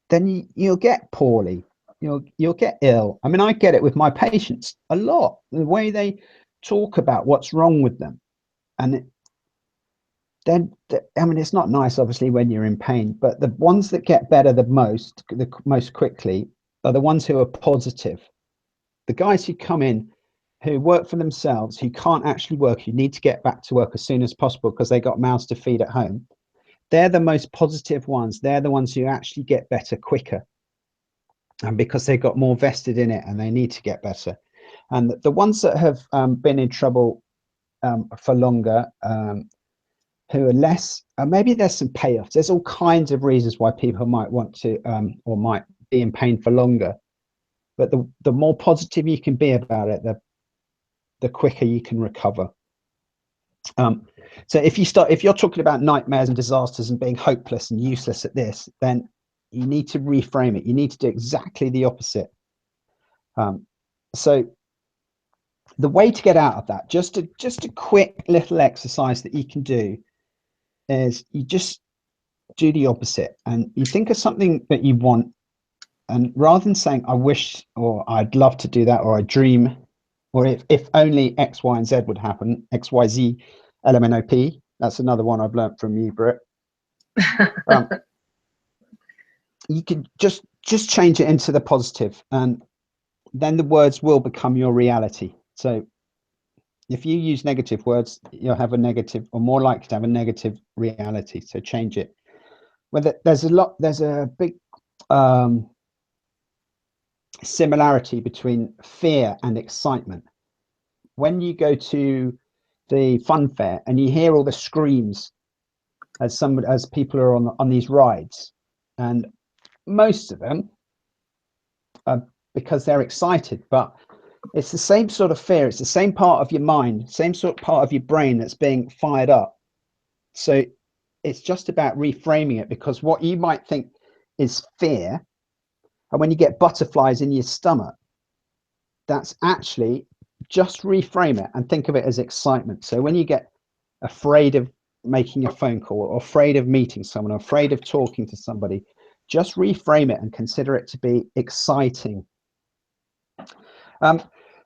Speaker 1: then you'll get poorly. You'll get ill. I mean, I get it with my patients a lot. The way they talk about what's wrong with them, and then I mean, it's not nice, obviously, when you're in pain. But the ones that get better the most quickly are the ones who are positive. The guys who come in, who work for themselves, who can't actually work, who need to get back to work as soon as possible because they got mouths to feed at home. They're the most positive ones. They're the ones who actually get better quicker, and because they've got more vested in it and they need to get better. And the ones that have been in trouble for longer, who are less, maybe there's some payoffs. There's all kinds of reasons why people might want to or might be in pain for longer. But the more positive you can be about it, the quicker you can recover. So if you're talking about nightmares and disasters and being hopeless and useless at this, then you need to reframe it. You need to do exactly the opposite. So the way to get out of that, just a quick little exercise that you can do, is you just do the opposite, and you think of something that you want, and rather than saying I wish, or I'd love to do that, or I dream, or if only X, Y, and Z would happen, X, Y, Z, LMNOP. That's another one I've learned from you, Britt. You can just change it into the positive, and then the words will become your reality. So if you use negative words, you'll have a negative, or more likely to have a negative reality. So change it. Whether there's a big similarity between fear and excitement. When you go to the fun fair and you hear all the screams as people are on these rides, and most of them are because they're excited, but it's the same sort of fear. It's the same part of your mind, same sort of part of your brain that's being fired up. So it's just about reframing it, because what you might think is fear, and when you get butterflies in your stomach, that's actually, just reframe it and think of it as excitement. So when you get afraid of making a phone call, or afraid of meeting someone, or afraid of talking to somebody, just reframe it and consider it to be exciting.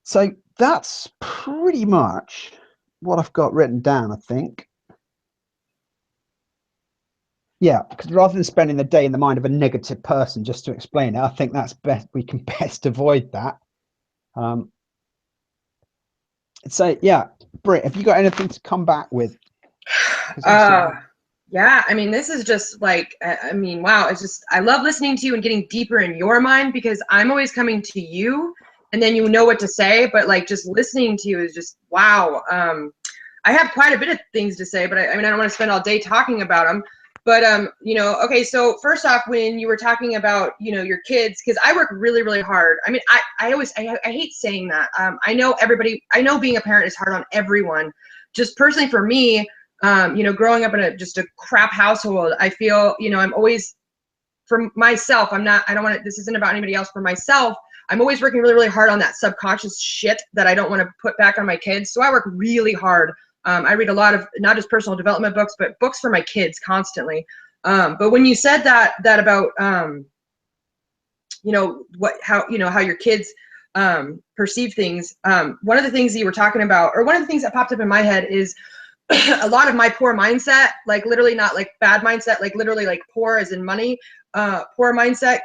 Speaker 1: So that's pretty much what I've got written down, I think. Yeah, because rather than spending the day in the mind of a negative person just to explain it, I think that's best. We can best avoid that. So yeah, Britt, have you got anything to come back with?
Speaker 2: Yeah, I mean, this is just like, I mean, wow, it's just, I love listening to you and getting deeper in your mind, because I'm always coming to you and then you know what to say, but like just listening to you is just, wow. I have quite a bit of things to say, but I mean, I don't want to spend all day talking about them. But, you know, okay, so first off, when you were talking about, you know, your kids, because I work really, really hard. I mean, I hate saying that. I know being a parent is hard on everyone. Just personally for me, you know, growing up in just a crap household, I feel, you know, I'm always, for myself, I don't want to, this isn't about anybody else. For myself, I'm always working really, really hard on that subconscious shit that I don't want to put back on my kids. So I work really hard. I read a lot of not just personal development books, but books for my kids constantly. But when you said that about, you know, how your kids perceive things, one of the things that you were talking about, or one of the things that popped up in my head is a lot of my poor mindset, like literally not like bad mindset, like literally like poor as in money, poor mindset.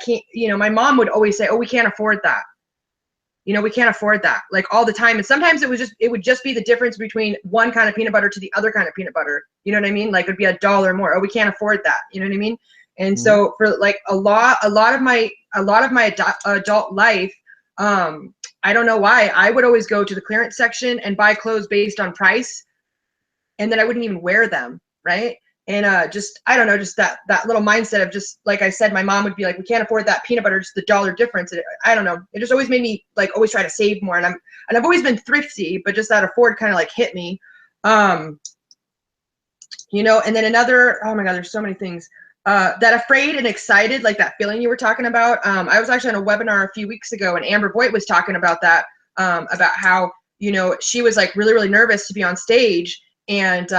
Speaker 2: My mom would always say, oh, we can't afford that. We can't afford that, like all the time. And sometimes it would just be the difference between one kind of peanut butter to the other kind of peanut butter. You know what I mean? Like it'd be $1 more. Oh, we can't afford that. You know what I mean? And so for like a lot of my adult life, I don't know why, I would always go to the clearance section and buy clothes based on price. And then I wouldn't even wear them, right? And just, I don't know, just that little mindset of just, like I said, my mom would be like, we can't afford that peanut butter, just the $1 difference. I don't know. It just always made me like always try to save more. And I've always been thrifty, but just that afford kind of like hit me. And then another, oh my God, there's so many things. That afraid and excited, like that feeling you were talking about. I was actually on a webinar a few weeks ago, and Amber Voigt was talking about that, about how, she was like really, really nervous to be on stage. And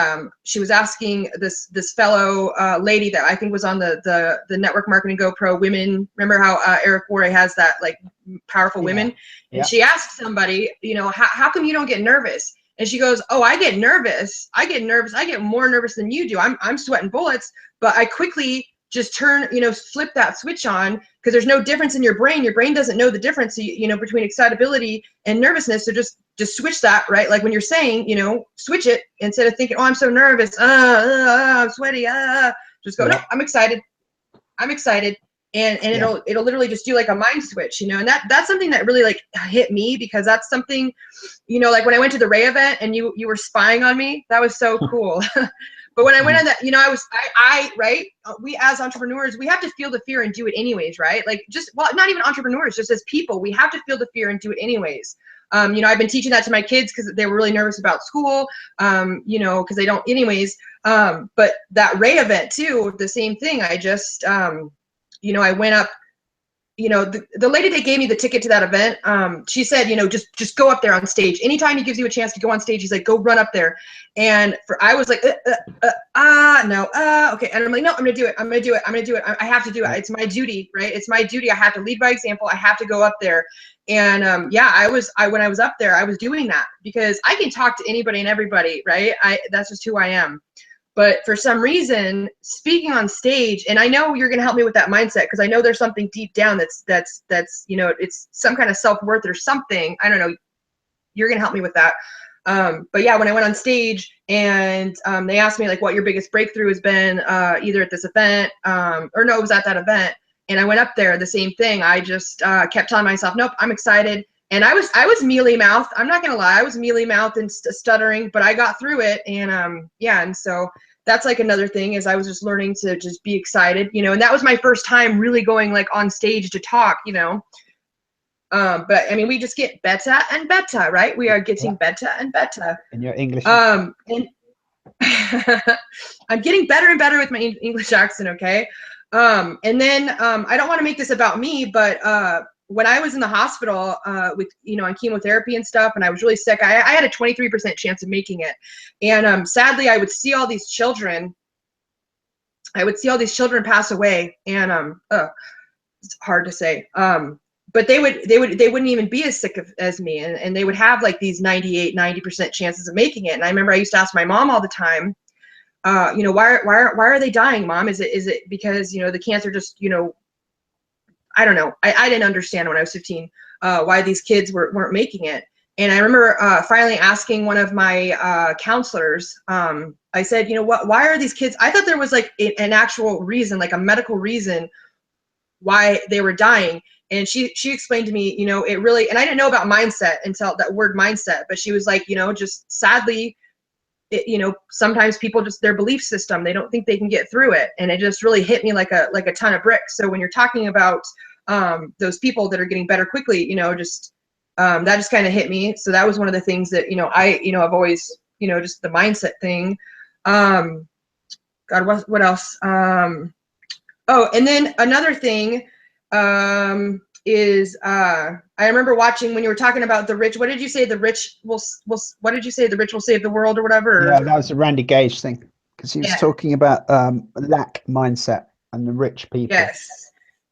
Speaker 2: she was asking this fellow lady that I think was on the Network Marketing GoPro Women. Remember how Eric Worre has that like powerful women? And she asked somebody, how come you don't get nervous? And she goes, oh, I get nervous. I get more nervous than you do. I'm sweating bullets, but I quickly just flip that switch on, because there's no difference in your brain. Your brain doesn't know the difference, between excitability and nervousness. So just switch that, right? Like when you're saying, switch it instead of thinking, oh, I'm so nervous. I'm sweaty. Just go, no, I'm excited. And it'll literally just do like a mind switch, and that's something that really like hit me, because that's something, like when I went to the Ray event and you were spying on me, that was so cool. But when I went on that, right, we as entrepreneurs, we have to feel the fear and do it anyways, right? Like not even entrepreneurs, just as people, we have to feel the fear and do it anyways. I've been teaching that to my kids because they were really nervous about school, because they don't anyways. But that Ray event too, the same thing. I just, I went up, the lady that gave me the ticket to that event, she said, just go up there on stage. Anytime he gives you a chance to go on stage, he's like, go run up there. And I was like, no, okay. And I'm like, no, I'm going to do it. I'm going to do it. I have to do it. It's my duty, right? It's my duty. I have to lead by example. I have to go up there. And when I was up there, I was doing that because I can talk to anybody and everybody, right? That's just who I am. But for some reason, speaking on stage, and I know you're going to help me with that mindset, because I know there's something deep down that's it's some kind of self-worth or something. I don't know. You're going to help me with that. But yeah, when I went on stage and they asked me like what your biggest breakthrough has been, either at this event or no, it was at that event. And I went up there, the same thing. I just kept telling myself, nope, I'm excited. And I was mealy-mouthed. I'm not going to lie. I was mealy-mouthed and stuttering, but I got through it. And and so that's like another thing, is I was just learning to just be excited, and that was my first time really going like on stage to talk, but I mean, we just get better and better, right? We are getting better and better.
Speaker 1: In your English.
Speaker 2: And I'm getting better and better with my English accent. Okay. And then I don't want to make this about me, but when I was in the hospital with, on chemotherapy and stuff, and I was really sick, I had a 23% chance of making it. And sadly, I would see all these children. Pass away, and it's hard to say. But they wouldn't even be as sick as me, and they would have like these 90% chances of making it. And I remember I used to ask my mom all the time, why are they dying, Mom? Is it because the cancer just I don't know. I didn't understand when I was 15 why these kids weren't making it. And I remember finally asking one of my counselors, I said, why are these kids? I thought there was like an actual reason, like a medical reason why they were dying. And she explained to me, it really, and I didn't know about mindset until that word mindset, but she was like, just sadly, sometimes people just, their belief system, they don't think they can get through it. And it just really hit me like a ton of bricks. So when you're talking about those people that are getting better quickly, that just kind of hit me. So that was one of the things that, I've always, just the mindset thing. God, what else? Oh, and then another thing is I remember watching when you were talking about the rich. What did you say? The rich will. What did you say? The rich will save the world or whatever.
Speaker 1: Yeah, that was a Randy Gage thing, because he was
Speaker 2: Yeah.
Speaker 1: talking about lack mindset and the rich people.
Speaker 2: Yes.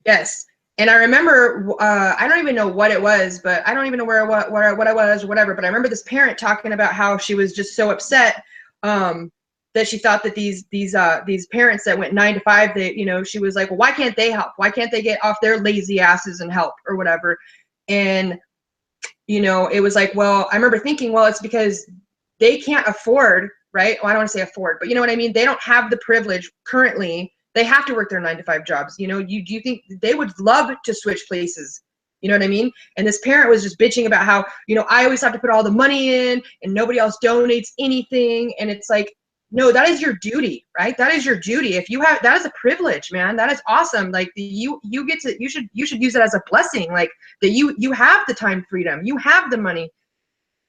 Speaker 2: Yes. And I remember, I don't even know what it was, but I don't even know what I was or whatever. But I remember this parent talking about how she was just so upset that she thought that these parents that went 9 to 5, they, you know, she was like, well, why can't they help? Why can't they get off their lazy asses and help or whatever? And you know, it was like, well, I remember thinking, well, it's because they can't afford, right? Well, I don't want to say afford, but you know what I mean? They don't have the privilege currently. They have to work their 9 to 5 jobs. You know, do you think they would love to switch places? You know what I mean? And this parent was just bitching about how, you know, I always have to put all the money in and nobody else donates anything. And it's like, no, that is your duty, right? That is your duty. If you have, that is a privilege, man. That is awesome. Like you get to, you should use it as a blessing. Like that you have the time freedom, you have the money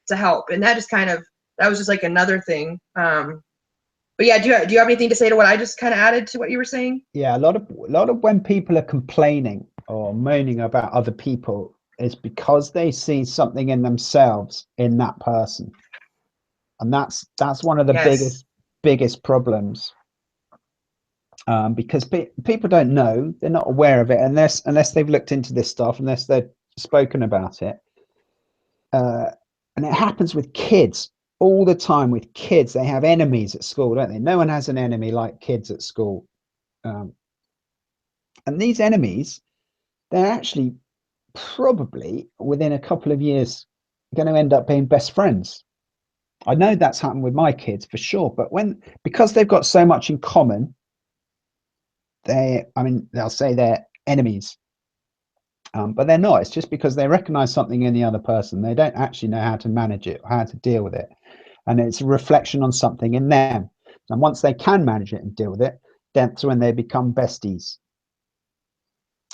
Speaker 2: to help. And that just kind of, that was just like another thing. But yeah, do you have anything to say to what I just kind of added to what you were saying?
Speaker 1: Yeah, a lot of when people are complaining or moaning about other people is because they see something in themselves in that person, and that's one of the
Speaker 2: Yes.
Speaker 1: biggest problems. Because people don't know, they're not aware of it unless they've looked into this stuff, unless they've spoken about it. And it happens with kids all the time. With kids, they have enemies at school, don't they? No one has an enemy like kids at school. And these enemies, they're actually probably within a couple of years going to end up being best friends. I know that's happened with my kids for sure, but because they've got so much in common, they'll say they're enemies, but they're not. It's just because they recognize something in the other person. They don't actually know how to manage it or how to deal with it, and it's a reflection on something in them. And once they can manage it and deal with it, that's when they become besties.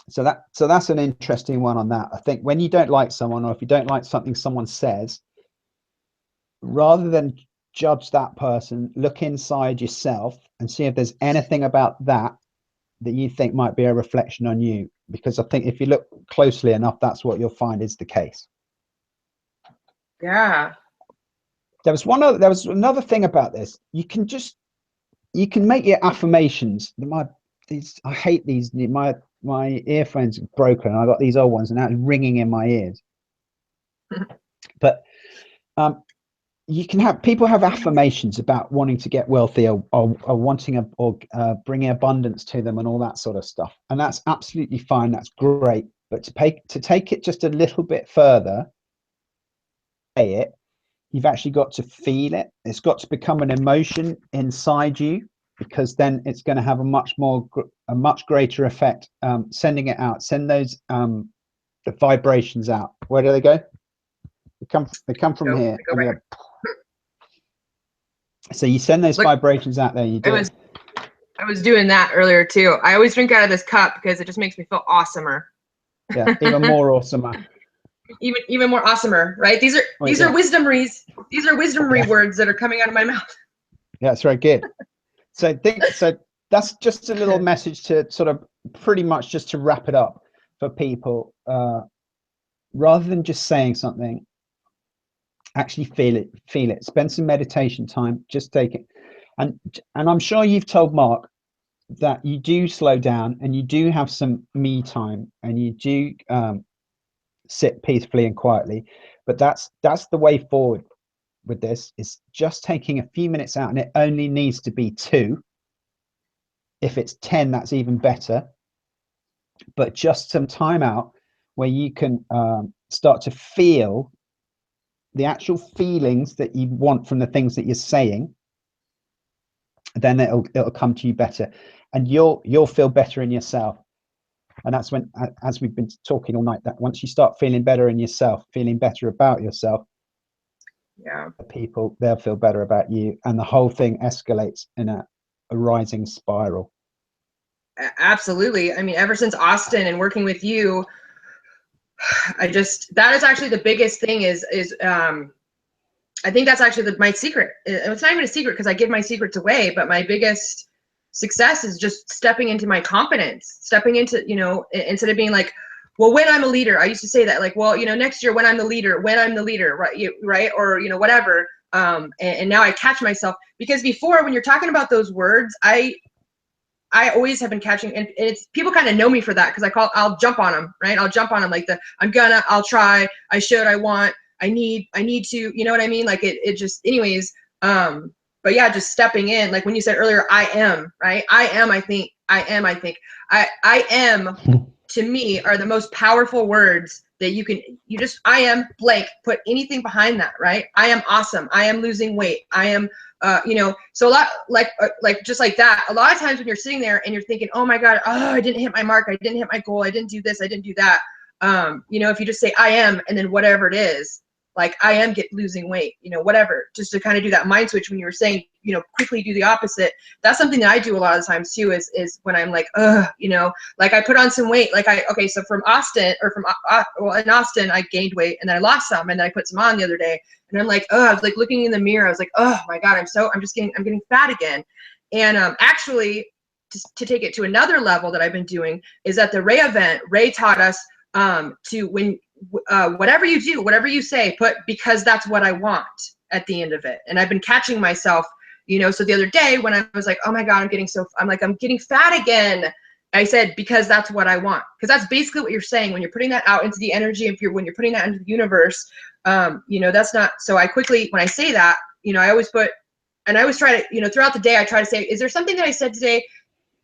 Speaker 1: So that's an interesting one on that. I think when you don't like someone, or if you don't like something someone says, rather than judge that person, look inside yourself and see if there's anything about that you think might be a reflection on you. Because I think if you look closely enough, that's what you'll find is the case.
Speaker 2: Yeah.
Speaker 1: There was another thing about this. You can make your affirmations. I hate these. My earphones are broken. I got these old ones, and now it's ringing in my ears. But you can have people have affirmations about wanting to get wealthy or wanting or bringing abundance to them and all that sort of stuff, and that's absolutely fine. That's great. But to take it just a little bit further, you've actually got to feel it. It's got to become an emotion inside you, because then it's going to have a much greater effect. Sending it out, send those the vibrations out. Where do they go? They come from here.
Speaker 2: Go right.
Speaker 1: So you send those vibrations out there. You do it.
Speaker 2: I was doing that earlier too. I always drink out of this cup because it just makes me feel awesomer.
Speaker 1: Yeah, even more awesomer.
Speaker 2: Even more awesomer, right? These are wisdomries. These are wisdomry words that are coming out of my mouth.
Speaker 1: Yeah, that's very good. So that's just a little message to sort of pretty much just to wrap it up for people. Rather than just saying something, actually feel it. Spend some meditation time. Just take it. And I'm sure you've told Mark that you do slow down and you do have some me time and you do sit peacefully and quietly. But that's the way forward with this, is just taking a few minutes out, and it only needs to be 2. If it's 10, that's even better. But just some time out where you can start to feel the actual feelings that you want from the things that you're saying, then it'll come to you better, and you'll feel better in yourself. And that's when, as we've been talking all night, that once you start feeling better in yourself, feeling better about yourself,
Speaker 2: yeah,
Speaker 1: people, they'll feel better about you, and the whole thing escalates in a rising spiral.
Speaker 2: Absolutely. I mean, ever since Austin and working with you, that is actually the biggest thing is I think that's actually my secret. It's not even a secret because I give my secrets away, but my biggest success is just stepping into my confidence, stepping into, you know, instead of being like, well, when I'm a leader, I used to say that, like, well, you know, next year when I'm the leader, right, right, or, you know, whatever. And now I catch myself, because before, when you're talking about those words, I always have been catching, and it's, people kind of know me for that, because I'll jump on them, right? I'll jump on them, like I'll try, I should, I want, I need to, you know what I mean? Like it just, anyways. But yeah, just stepping in, like when you said earlier, I am, right? I am to me are the most powerful words that I am blank, put anything behind that, right? I am awesome. I am losing weight. I am, you know, so a lot, like just like that, a lot of times when you're sitting there and you're thinking, oh my God, oh, I didn't hit my mark. I didn't hit my goal. I didn't do this. I didn't do that. You know, if you just say I am, and then whatever it is, like I am losing weight, you know, whatever, just to kind of do that mind switch when you were saying, you know, quickly do the opposite. That's something that I do a lot of the times too, is when I'm like, you know, like I put on some weight, like okay, so from Austin, or from, well, in Austin, I gained weight and then I lost some, and then I put some on the other day, and I'm like, I was like looking in the mirror, I was like, oh my God, I'm getting fat again. And actually, to take it to another level that I've been doing is at the Ray event, Ray taught us to, when whatever you do, whatever you say, put because that's what I want at the end of it. And I've been catching myself, you know, so the other day when I was like, oh my God, I'm getting fat again. I said, because that's what I want. Because that's basically what you're saying when you're putting that out into the energy. When you're putting that into the universe, you know, that's not, so I quickly, when I say that, you know, I always put, and I always try to, you know, throughout the day, I try to say, is there something that I said today?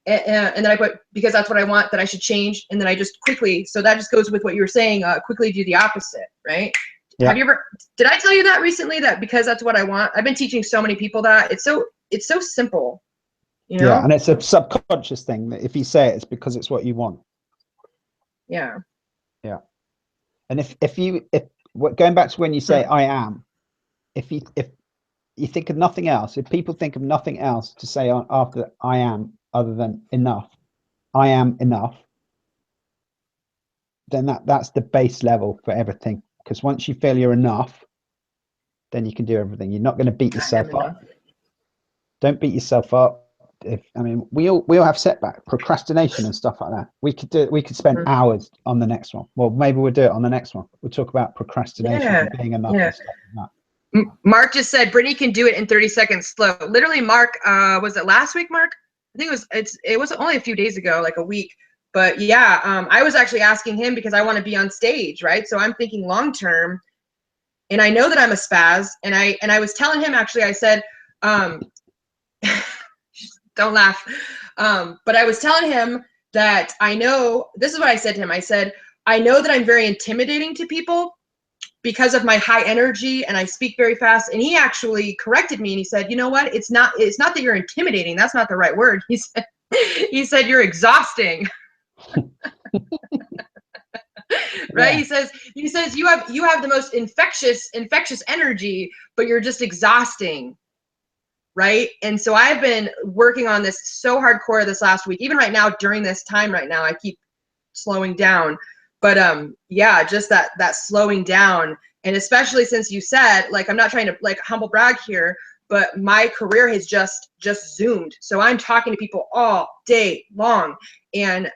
Speaker 2: And then I put, because that's what I want, that I should change. And then I just quickly, so that just goes with what you were saying, quickly do the opposite, right? Yeah. Have you ever, did I tell you that recently, that because that's what I want? I've been teaching so many people that it's so simple, you know?
Speaker 1: Yeah, and it's a subconscious thing that if you say it, it's because it's what you want.
Speaker 2: Yeah.
Speaker 1: Yeah. And if going back to when you say I am, if you think of nothing else, if people think of nothing else to say after I am other than enough, I am enough, then that's the base level for everything. Because once you feel you're enough, then you can do everything. You're not going to beat yourself up. Don't beat yourself up. I mean, we all have setback, procrastination and stuff like that. We could spend hours on the next one. Well, maybe we'll do it on the next one. We'll talk about procrastination and being enough and stuff like that.
Speaker 2: Mark just said Brittany can do it in 30 seconds slow. Literally, Mark, was it last week, Mark? I think it was only a few days ago, like a week. But yeah, I was actually asking him because I want to be on stage, right? So I'm thinking long term, and I know that I'm a spaz, and I was telling him, actually, I said, don't laugh, but I was telling him that I know, this is what I said to him. I said, I know that I'm very intimidating to people because of my high energy, and I speak very fast. And he actually corrected me, and he said, you know what? It's not that you're intimidating. That's not the right word. He said you're exhausting. Right? Yeah. He says you have the most infectious energy, but you're just exhausting. Right? And so I've been working on this so hardcore this last week. Even right now, during this time right now, I keep slowing down. But yeah, just that slowing down. And especially since you said, like, I'm not trying to like humble brag here, but my career has just zoomed. So I'm talking to people all day long. And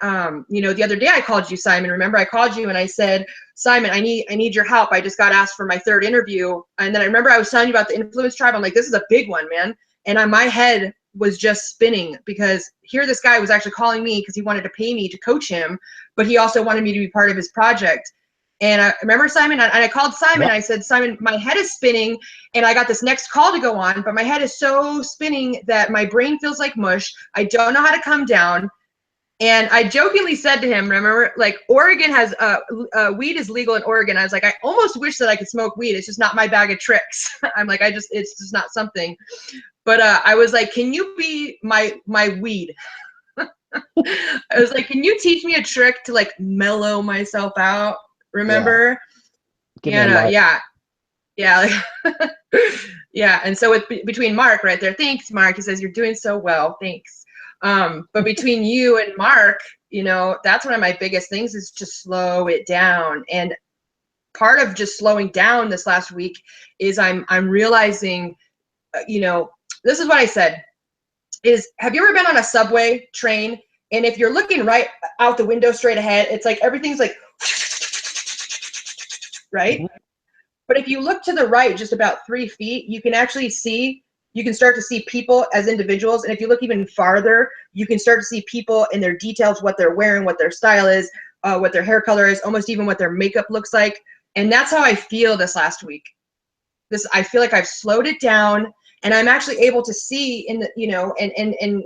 Speaker 2: you know, the other day I called you, Simon. Remember, I called you and I said, Simon, I need your help. I just got asked for my 3rd interview. And then I remember I was telling you about the influence tribe. I'm like, this is a big one, man. And my head was just spinning, because here this guy was actually calling me because he wanted to pay me to coach him, but he also wanted me to be part of his project. And I remember Simon, and I called Simon. I said, Simon, my head is spinning and I got this next call to go on, but my head is so spinning that my brain feels like mush. I don't know how to come down. And I jokingly said to him, remember, like, Oregon has, weed is legal in Oregon. I was like, I almost wish that I could smoke weed. It's just not my bag of tricks. I'm like, it's just not something. But I was like, can you be my weed? I was like, can you teach me a trick to like mellow myself out? Remember? Yeah. Yeah. Like, yeah. And so between Mark right there, thanks, Mark. He says, you're doing so well. Thanks. But between you and Mark, you know, that's one of my biggest things is to slow it down. And part of just slowing down this last week is I'm realizing, you know, this is what I said. is, have you ever been on a subway train? And if you're looking right out the window straight ahead, it's like everything's like, right?
Speaker 1: Mhm.
Speaker 2: But if you look to the right just about 3 feet, you can actually see, you can start to see people as individuals. And if you look even farther, you can start to see people in their details, what they're wearing, what their style is, what their hair color is, almost even what their makeup looks like. And that's how I feel this last week. I feel like I've slowed it down, and I'm actually able to see in the, you know, and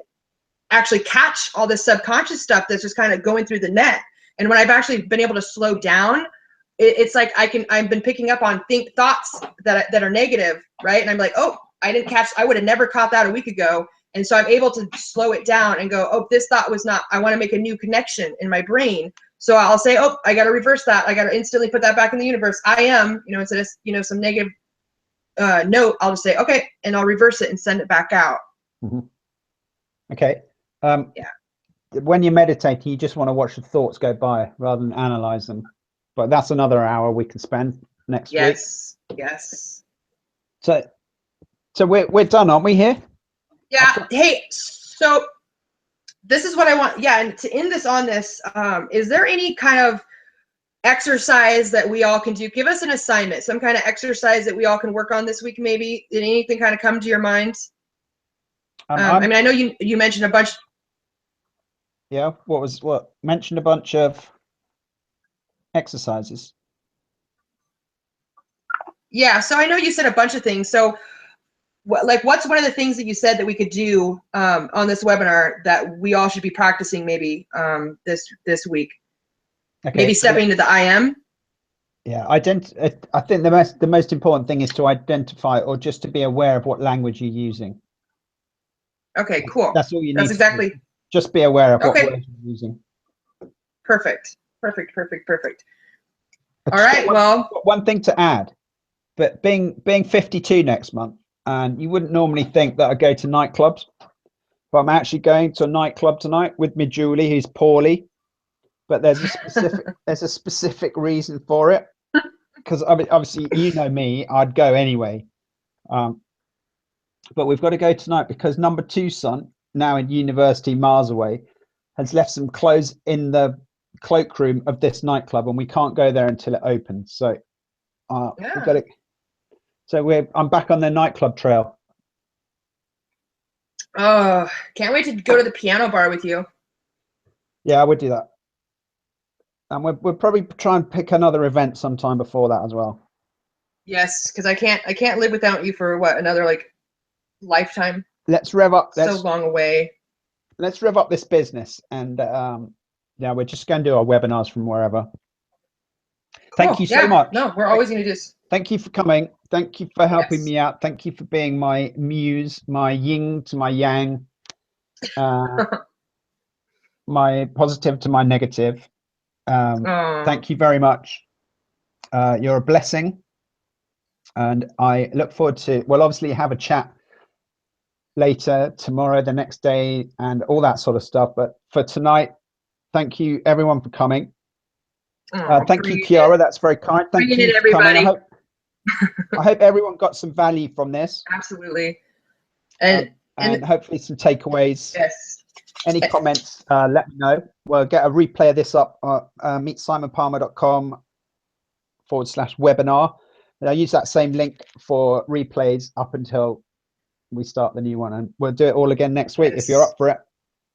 Speaker 2: actually catch all this subconscious stuff that's just kind of going through the net. And when I've actually been able to slow down, it's like I've been picking up on thoughts that are negative, right? And I'm like, oh, I would have never caught that a week ago. And so I'm able to slow it down and go, oh, this thought was not, I want to make a new connection in my brain. So I'll say, oh, I got to reverse that. I got to instantly put that back in the universe. I am, you know, instead of, you know, some negative note, I'll just say, okay, and I'll reverse it and send it back out.
Speaker 1: Mm-hmm. Okay.
Speaker 2: Yeah.
Speaker 1: When you're meditating, you just want to watch the thoughts go by rather than analyze them. But that's another hour we can spend next week.
Speaker 2: Yes.
Speaker 1: So we're done, aren't we here?
Speaker 2: Yeah. Hey, so this is what I want. Yeah, and to end this on this, is there any kind of exercise that we all can do? Give us an assignment, some kind of exercise that we all can work on this week, maybe. Did anything kind of come to your mind? I mean, I know you mentioned a bunch.
Speaker 1: Yeah, what mentioned a bunch of exercises.
Speaker 2: Yeah, so I know you said a bunch of things. So what's one of the things that you said that we could do on this webinar that we all should be practicing maybe this week? Okay, maybe stepping into the I am.
Speaker 1: Yeah, I think the most important thing is to identify or just to be aware of what language you're using.
Speaker 2: Okay, cool.
Speaker 1: That's all you need.
Speaker 2: That's exactly.
Speaker 1: Just be aware of what words you're using.
Speaker 2: Perfect. All right. Well,
Speaker 1: one thing to add, but being 52 next month, and you wouldn't normally think that I go to nightclubs, but I'm actually going to a nightclub tonight with me Julie, who's poorly. But there's a specific reason for it, because obviously you know me, I'd go anyway. But we've got to go tonight because number 2 son, now in university miles away, has left some clothes in the cloakroom of this nightclub, and we can't go there until it opens. So we've got it. So I'm back on the nightclub trail.
Speaker 2: Oh, can't wait to go to the piano bar with you.
Speaker 1: Yeah, I would do that. And we'll probably try and pick another event sometime before that as well.
Speaker 2: Yes, because I can't live without you for what, another like lifetime.
Speaker 1: Let's rev up.
Speaker 2: So long away.
Speaker 1: Let's rev up this business, and yeah, we're just going to do our webinars from wherever. Cool. Thank you so much.
Speaker 2: No, we're always going to do this.
Speaker 1: Thank you for coming. Thank you for helping me out. Thank you for being my muse, my yin to my yang, my positive to my negative. Thank you very much. You're a blessing, and I look forward to, well, obviously have a chat later, tomorrow, the next day, and all that sort of stuff. But for tonight, thank you everyone for coming. Thank you, Kiara. That's very kind. Thank you for coming. I hope everyone got some value from this.
Speaker 2: Absolutely.
Speaker 1: And hopefully some takeaways.
Speaker 2: Yes.
Speaker 1: Any comments, let me know. We'll get a replay of this up at meetsimonpalmer.com/webinar. And I'll use that same link for replays up until we start the new one. And we'll do it all again next week if you're up for it.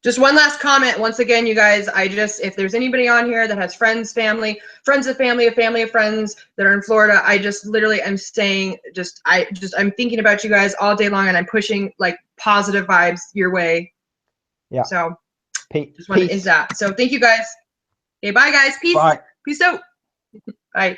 Speaker 2: Just one last comment. Once again, you guys, if there's anybody on here that has friends of family, a family of friends that are in Florida, I just literally am saying, I'm thinking about you guys all day long, and I'm pushing like positive vibes your way.
Speaker 1: Yeah.
Speaker 2: So just want to end that. So thank you guys. Okay, bye guys. Peace.
Speaker 1: Bye.
Speaker 2: Peace out. Bye.